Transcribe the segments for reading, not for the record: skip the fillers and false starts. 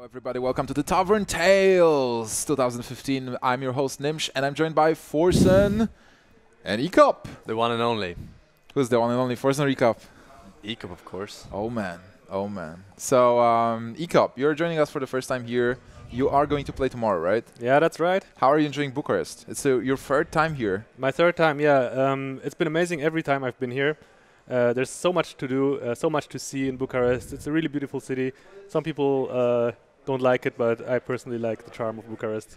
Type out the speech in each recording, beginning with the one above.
Hello everybody, welcome to the Tavern Tales 2015. I'm your host Nimsh and I'm joined by Forsen and Ecop. The one and only. Who's the one and only? Forsen or Ecop? Ecop, of course. Oh man, oh man. So Ecop, you're joining us for the first time here. You are going to play tomorrow, right? Yeah, that's right. How are you enjoying Bucharest? It's your third time here. My third time, yeah. It's been amazing every time I've been here. There's so much to do, so much to see in Bucharest. It's a really beautiful city. Some people don't like it, but I personally like the charm of Bucharest.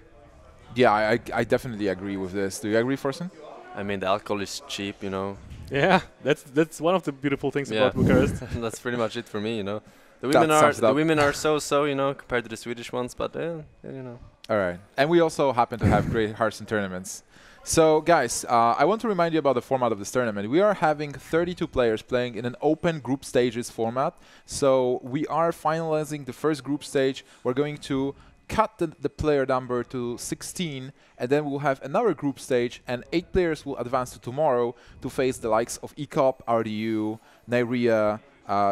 Yeah, I definitely agree with this. Do you agree, Forsen? I mean, the alcohol is cheap, you know. Yeah, that's one of the beautiful things about Bucharest. That's pretty much it for me, you know. The women are so, you know, compared to the Swedish ones, but you know. All right. And we also happen to have great Hearthstone tournaments. So, guys, I want to remind you about the format of this tournament. We are having 32 players playing in an open group stages format. So, we are finalizing the first group stage. We're going to cut the player number to 16, and then we'll have another group stage, and 8 players will advance to tomorrow to face the likes of Ecop, RDU, Nairia,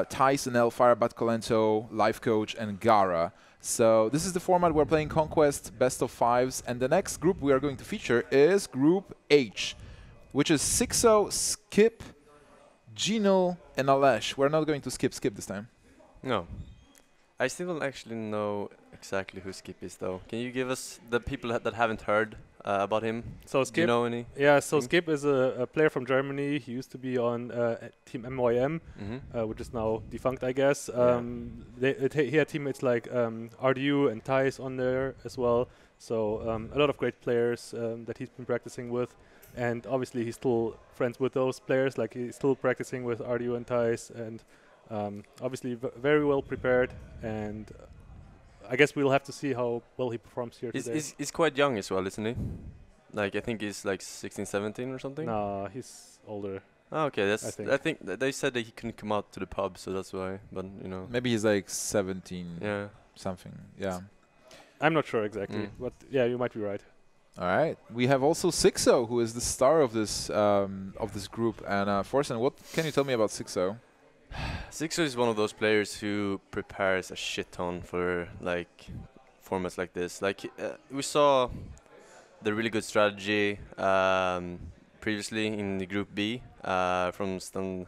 Tyson L, Firebat Colento, Life Coach, and Gara. So this is the format. We're playing Conquest Best of Fives, and the next group we are going to feature is Group H, which is Xixo, Skip, Gino, and Alesh. We're not going to skip this time. No. I still don't actually know exactly who Skip is, though. Can you give us the people that haven't heard about him? So Skip, do you know any? Yeah, so Skip is a player from Germany. He used to be on Team MYM, which is now defunct, I guess. He had teammates like RDU and Thais on there as well. So a lot of great players that he's been practicing with. And obviously he's still friends with those players. Like he's still practicing with RDU and Thais. And obviously very well prepared. And I guess we'll have to see how well he performs here today. He's quite young as well, isn't he? Like, I think he's like 16, 17 or something? No, he's older. Oh, okay, I think they said that he couldn't come out to the pub, so that's why, but, you know. Maybe he's like 17 something, yeah. I'm not sure exactly, but yeah, you might be right. All right. We have also Xixo, who is the star of this group. And Forsen, what can you tell me about Xixo? Xixo is one of those players who prepares a shit ton for like formats like this. Like we saw the really good strategy previously in the Group B from Stan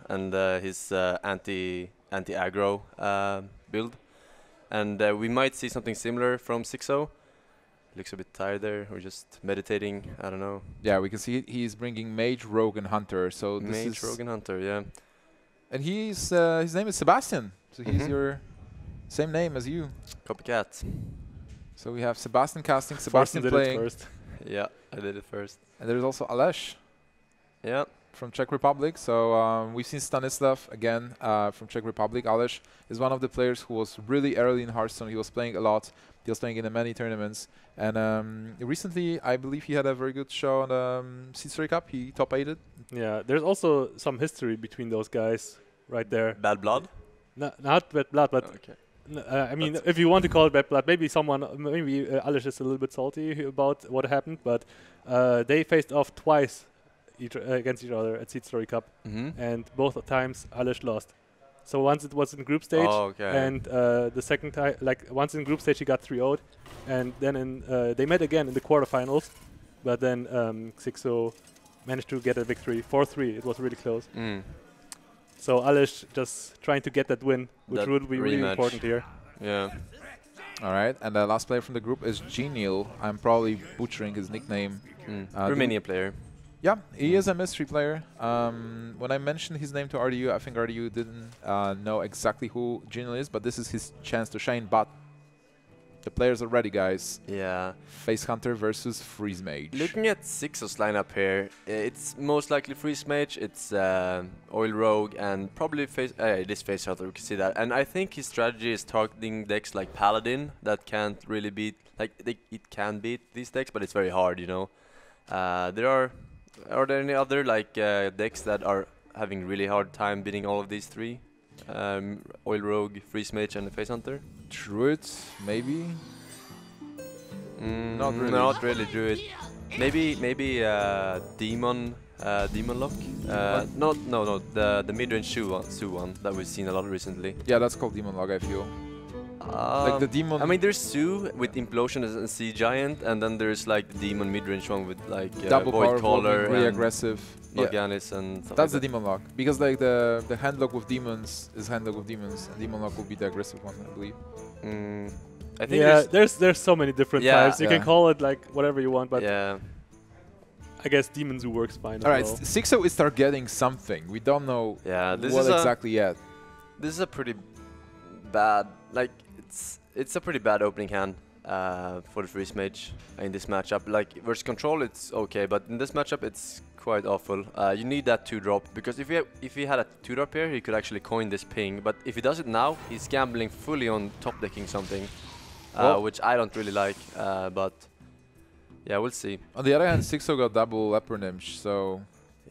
and his anti-aggro build, and we might see something similar from Xixo. Looks a bit tired there, or just meditating. I don't know. Yeah, we can see he's bringing Mage, Rogue, and Hunter. So this Mage, Rogue, and Hunter, yeah. And he's his name is Sebastian, so he's your same name as you. Copycat. So we have Sebastian casting, Sebastian playing. Did it first. Yeah, I did it first. And there's also Alesh. Yeah. From Czech Republic. So we've seen Stanislav again from Czech Republic. Alesh is one of the players who was really early in Hearthstone. He was playing a lot. He was playing in many tournaments. And recently, I believe he had a very good show on the Xixo Cup. He top 8'd. Yeah, there's also some history between those guys right there. Bad blood? Not bad blood, but okay. I mean, if you want to call it bad blood, maybe Alesh is a little bit salty about what happened, but they faced off twice against each other at Xixo Cup, and both times Alesh lost. So once it was in group stage, and the second time, like once in group stage, he got 3-0'd, and then they met again in the quarterfinals, but then Xixo managed to get a victory, 4-3. It was really close. So Alesh just trying to get that win, which would be really important here. Yeah. All right, and the last player from the group is Genial. I'm probably butchering his nickname. Romanian player. Yeah, he is a mystery player. When I mentioned his name to RDU, I think RDU didn't know exactly who Genial is, but this is his chance to shine. But the players are ready, guys. Yeah. Face Hunter versus Freeze Mage. Looking at Xixo's lineup here, it's most likely Freeze Mage, it's Oil Rogue, and probably it is Face Hunter, we can see that. And I think his strategy is targeting decks like Paladin that can't really beat, like it can beat these decks, but it's very hard, you know. Are there any other like decks that are having really hard time beating all of these three? Oil Rogue, Freeze Mage, and the Face Hunter? Druid, maybe? Not really Druid. Maybe Demon Lock. The mid-range Sue one that we've seen a lot recently. Yeah, that's called Demon Log, I feel. Like the demon. I mean, there's Sue with Implosion and Sea Giant, and then there's like the demon mid-range one with like double Void power Caller really and aggressive. Yeah. Morganis and stuff That's like the demon lock, because like the handlock with demons is handlock with demons, and demon lock will be the aggressive one, I believe. I think Yeah, there's so many different Yeah. types. You can call it like whatever you want, but yeah. I guess Demon Zoo works fine. All right, as well. Xixo is targeting something. We don't know Yeah, this what is exactly yet. this is a pretty bad, like it's a pretty bad opening hand for the Freeze Mage in this matchup. Like versus Control, it's okay, but in this matchup, it's quite awful. You need that 2-drop, because if he had a 2-drop here, he could actually coin this ping. But if he does it now, he's gambling fully on top decking something, which I don't really like. But yeah, we'll see. On the other hand, Xixo got double Leper Nimsh, so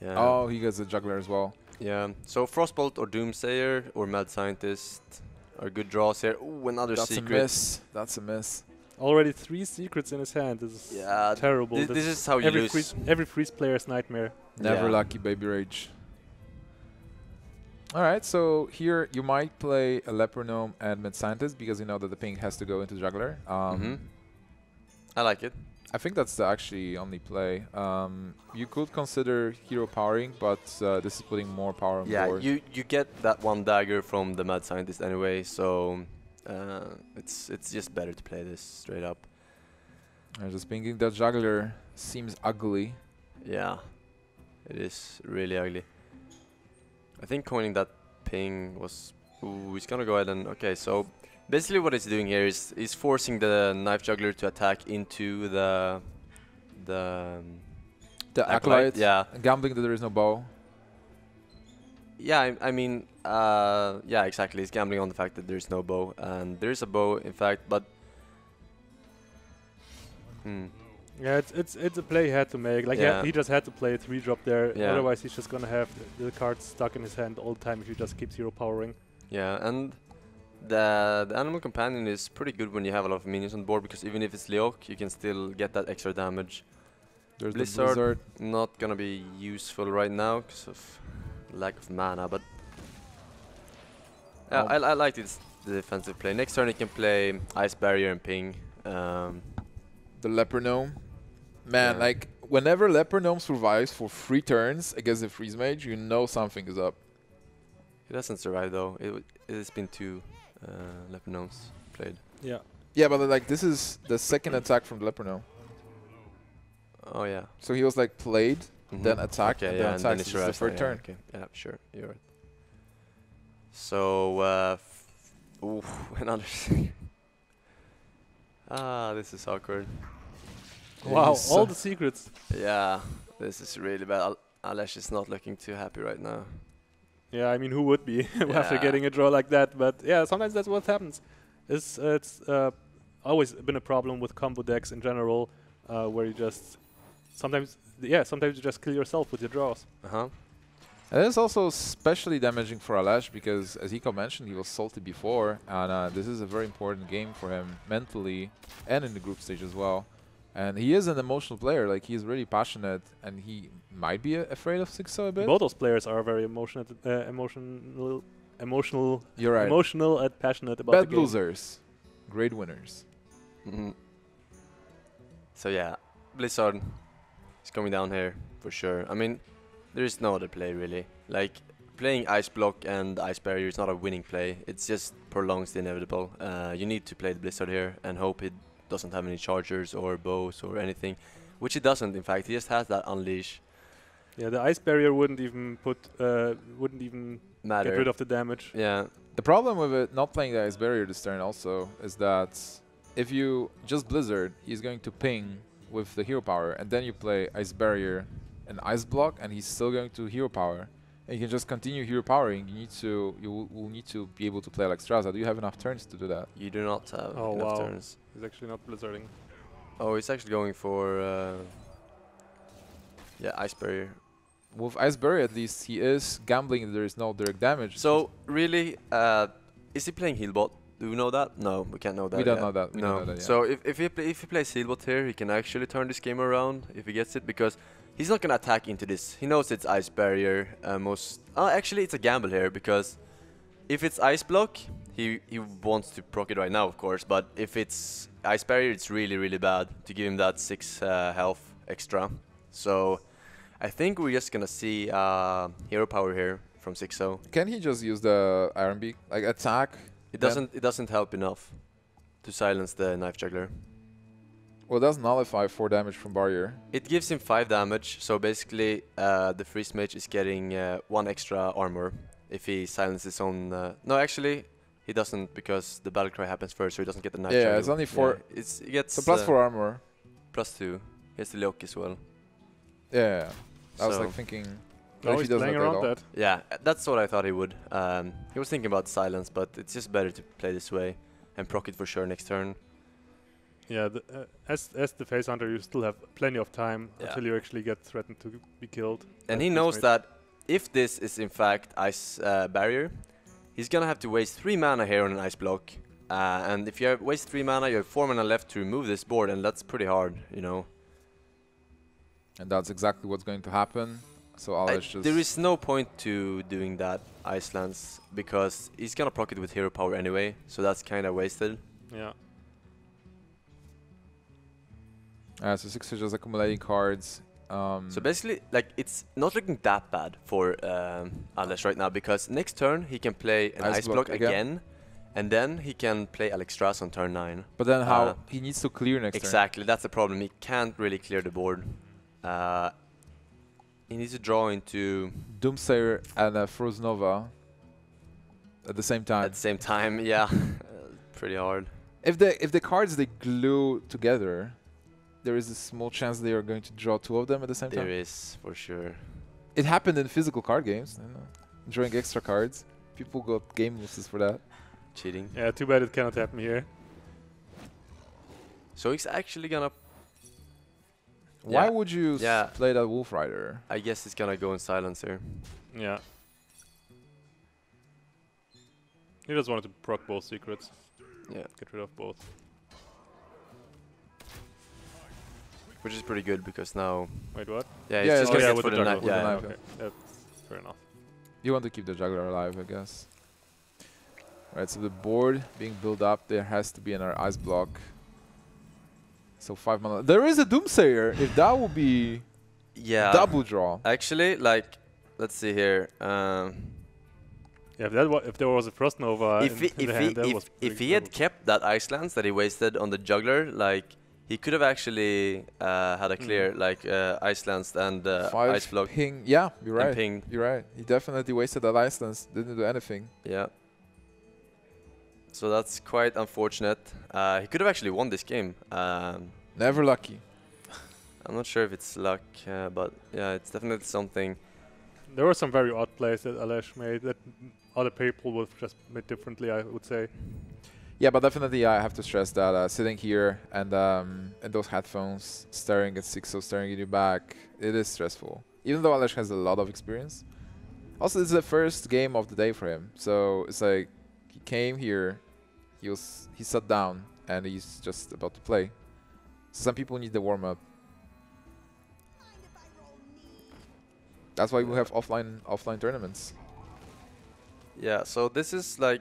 Yeah. oh, he gets a juggler as well. Yeah. So Frostbolt or Doomsayer or Mad Scientist are good draws here. Ooh, another That's secret. a miss. That's a miss. Already 3 secrets in his hand. This is Yeah, terrible. This is how you every lose. every freeze player's nightmare. Never Yeah. lucky, baby rage. All right, so here you might play a Leper Gnome and Mad Scientist because you know that the ping has to go into juggler. I like it. I think that's the actually only play. You could consider hero powering, but this is putting more power on board. Yeah, you get that one dagger from the Mad Scientist anyway, so it's just better to play this straight up. I'm just thinking that juggler seems ugly. Yeah, it is really ugly. I think coining that ping was... Ooh, he's gonna go ahead and... Okay, so basically what he's doing here is he's forcing the Knife Juggler to attack into the Acolyte. Yeah. Gambling that there is no bow. Yeah, I mean, yeah, exactly. He's gambling on the fact that there's no bow, and there is a bow, in fact, but... Yeah, it's a play he had to make. Like Yeah. he just had to play a 3-drop there. Yeah. Otherwise, he's just gonna have the card stuck in his hand all the time if he just keeps hero powering. Yeah, and the Animal Companion is pretty good when you have a lot of minions on board, because even if it's Leok, you can still get that extra damage. There's Blizzard, the Blizzard. not gonna be useful right now because of lack of mana, but yeah, I like this defensive play. Next turn he can play Ice Barrier and Ping. The Leper Gnome. Man, Yeah. like, whenever Leper Gnome survives for 3 turns against the Freeze Mage, you know something is up. He doesn't survive though. It has been 2 Leper Gnomes played. Yeah. Yeah, but like, this is the second attack from the Leper Gnome. Oh yeah. So he was like played, then attacked, Okay, and yeah, then and then attacks. he This is the survives. third Yeah, turn. okay. Yeah, sure, you're right. So, ooh, another. This is awkward. Wow, He's, all the secrets. Yeah, this is really bad. Alesh is not looking too happy right now. Yeah, I mean, who would be after Yeah. getting a draw like that? But yeah, sometimes that's what happens. It's always been a problem with combo decks in general, where you just sometimes you just kill yourself with your draws. And it's also especially damaging for Alesh because, as Hiko mentioned, he was salty before, and this is a very important game for him mentally and in the group stage as well. And he is an emotional player, like he's really passionate, and he might be afraid of Xixo a bit. Both those players are very emotional, You're right. emotional and passionate about Bad the game. losers, great winners. So yeah, Blizzard is coming down here for sure. I mean, there is no other play really. Like playing Ice Block and Ice Barrier is not a winning play. It just prolongs the inevitable. You need to play the Blizzard here and hope it doesn't have any chargers or bows or anything, which it doesn't. In fact, he just has that unleash. Yeah, the ice barrier wouldn't even Matter. get rid of the damage. Yeah. The problem with it not playing the Ice Barrier this turn also is that if you just Blizzard, he's going to ping with the hero power, and then you play Ice Barrier and Ice Block, and he's still going to hero power. And you can just continue hero powering. You will need to be able to play like Straza. Do you have enough turns to do that? You do not have Oh, enough wow. turns. He's actually not blizzarding. Oh, he's actually going for yeah, Ice Barrier. With Ice Barrier, at least he is gambling. There is no direct damage. So really, is he playing Healbot? Do we know that? No, we can't know that. We don't yet. know that. We don't No. know that yet. So if he plays Healbot here, he can actually turn this game around if he gets it, because he's not gonna attack into this. He knows it's Ice Barrier. Actually, it's a gamble here, because if it's Ice Block, he wants to proc it right now, of course. But if it's Ice Barrier, it's really, really bad to give him that 6 health extra. So I think we're just gonna see hero power here from Xixo. Can he just use the Iron Beak, like attack? It doesn't help enough to silence the Knife Juggler. Well, it does nullify 4 damage from barrier. It gives him 5 damage, so basically the Freeze Mage is getting 1 extra armor if he silences his own... no, actually, he doesn't, because the Battle Cry happens first, so he doesn't get the Knife Juggler. Yeah, it's only 4. Yeah, he gets... So plus 4 armor. Plus 2. He has the Loki as well. Yeah, I was So- like thinking... No, if he's he doesn't playing attack around all. that. Yeah, that's what I thought he would. He was thinking about silence, but it's just better to play this way and proc it for sure next turn. Yeah, as the Face Hunter, you still have plenty of time Yeah. until you actually get threatened to be killed. And by he Freeze knows Mage. that if this is in fact Ice Barrier, he's gonna have to waste 3 mana here on an Ice Block. And if you waste 3 mana, you have 4 mana left to remove this board, and that's pretty hard, you know. And that's exactly what's going to happen. So Alesh just... There is no point to doing that Ice Lance, because he's gonna proc it with hero power anyway, so that's kinda wasted. Yeah. So Xixo just accumulating cards. So basically, like, it's not looking that bad for Alesh right now, because next turn he can play an Ice Block again, and then he can play Alexstrasza on turn 9. But then how... he needs to clear next turn. Exactly, that's the problem. He can't really clear the board. He needs to draw into... Doomsayer and Froze Nova at the same time. At the same time, yeah. Pretty hard. If the cards they glue together, there is a small chance they are going to draw 2 of them at the same time. There is, for sure. It happened in physical card games. You know, drawing extra cards. People got game losses for that. Cheating. Yeah, too bad it cannot happen here. So he's actually gonna... Why Yeah. would you play that Wolf Rider? I guess he's gonna go in silencer. Yeah. He just wanted to proc both secrets. Yeah. Get rid of both. Which is pretty good, because now... Wait, what? Yeah, Yeah, he's just oh gonna yeah, get with for the the juggler. knife. With the Yeah, knife. Okay, that's fair enough. You want to keep the Juggler alive, I guess. Right, so the board being built up, there has to be another Ice Block. So 5 mana. There is a Doomsayer. If that would be yeah. double draw. Actually, like, let's see here. Yeah, if there was a Frost Nova in the hand, that was If pretty he had good. kept that Ice Lance that he wasted on the Juggler, like, he could have actually had a clear, like, Ice Lance and 5 Ice Block. ping. Yeah, you're And right. ping. You're right. He definitely wasted that Ice Lance. Didn't do anything. Yeah. So that's quite unfortunate. He could have actually won this game. Never lucky. I'm not sure if it's luck, but yeah, it's definitely something. There were some very odd plays that Alesh made that other people would have just made differently, I would say. Yeah, but definitely I have to stress that sitting here and in those headphones, staring at Xixo, staring at your back, it is stressful. Even though Alesh has a lot of experience. Also, it's the first game of the day for him. So it's like he came here, he sat down, and he's just about to play. So some people need the warm-up. That's why we have offline tournaments. Yeah, so this is like,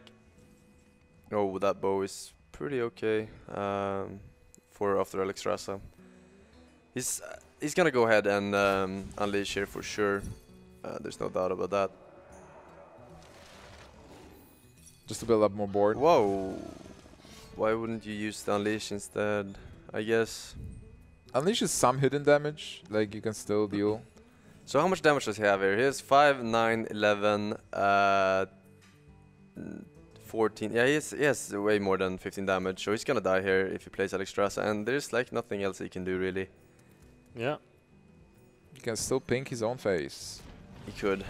oh, that bow is pretty okay for after Alexstrasza. He's gonna go ahead and unleash here for sure. There's no doubt about that. Just to build up more board. Whoa! Why wouldn't you use the unleash instead? I guess. Unleash is some hidden damage, like you can still deal. So how much damage does he have here? He has 5, 9, 11, 14. Yeah, he has way more than 15 damage. So he's gonna die here if he plays Alexstrasza, and there's like nothing else he can do really. Yeah. He can still pink his own face. He could.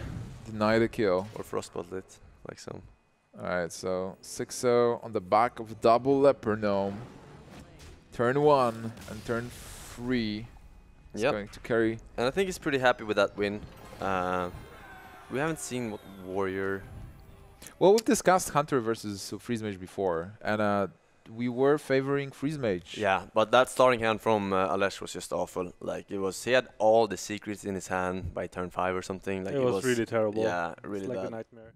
Deny the kill. Or frostbolt it, like some. Alright, so Xixo on the back of double Leper Gnome. Turn 1 and turn 3. He's going to carry. And I think he's pretty happy with that win. We haven't seen what Warrior... Well, we've discussed Hunter versus Freeze Mage before, and we were favoring Freeze Mage. Yeah, but that starting hand from Alesh was just awful. Like, he had all the secrets in his hand by turn 5 or something. Like, it was really terrible. Yeah, really it's like bad. a nightmare.